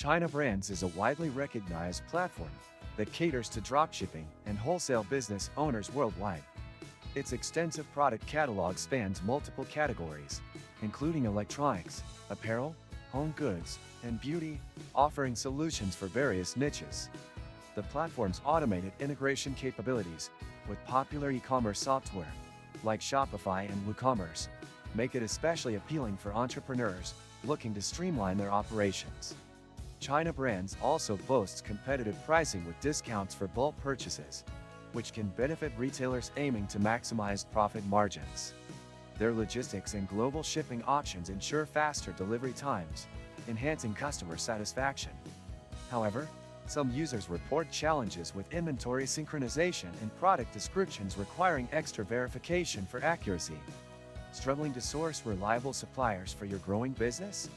Chinabrands is a widely recognized platform that caters to dropshipping and wholesale business owners worldwide. Its extensive product catalog spans multiple categories, including electronics, apparel, home goods, and beauty, offering solutions for various niches. The platform's automated integration capabilities with popular e-commerce software, like Shopify and WooCommerce, make it especially appealing for entrepreneurs looking to streamline their operations. Chinabrands also boasts competitive pricing with discounts for bulk purchases, which can benefit retailers aiming to maximize profit margins. Their logistics and global shipping options ensure faster delivery times, enhancing customer satisfaction. However, some users report challenges with inventory synchronization and product descriptions requiring extra verification for accuracy. Struggling to source reliable suppliers for your growing business?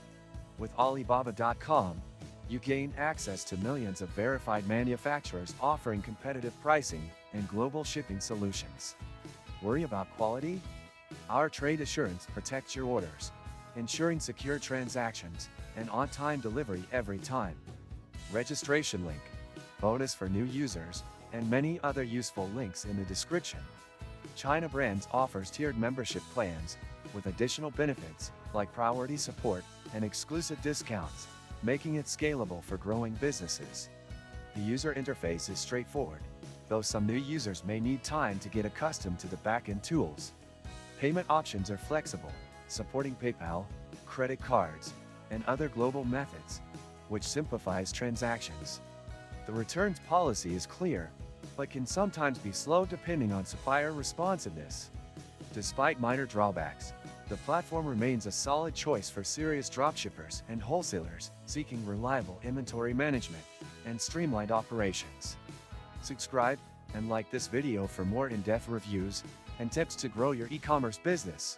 With Alibaba.com, you gain access to millions of verified manufacturers offering competitive pricing and global shipping solutions. Worry about quality? Our trade assurance protects your orders, ensuring secure transactions and on-time delivery every time. Registration link, bonus for new users, and many other useful links in the description. Chinabrands offers tiered membership plans with additional benefits like priority support and exclusive discounts, making it scalable for growing businesses. The user interface is straightforward, though some new users may need time to get accustomed to the back-end tools. Payment options are flexible, supporting PayPal, credit cards, and other global methods, which simplifies transactions. The returns policy is clear, but can sometimes be slow depending on supplier responsiveness. Despite minor drawbacks, the platform remains a solid choice for serious dropshippers and wholesalers seeking reliable inventory management and streamlined operations. Subscribe and like this video for more in-depth reviews and tips to grow your e-commerce business.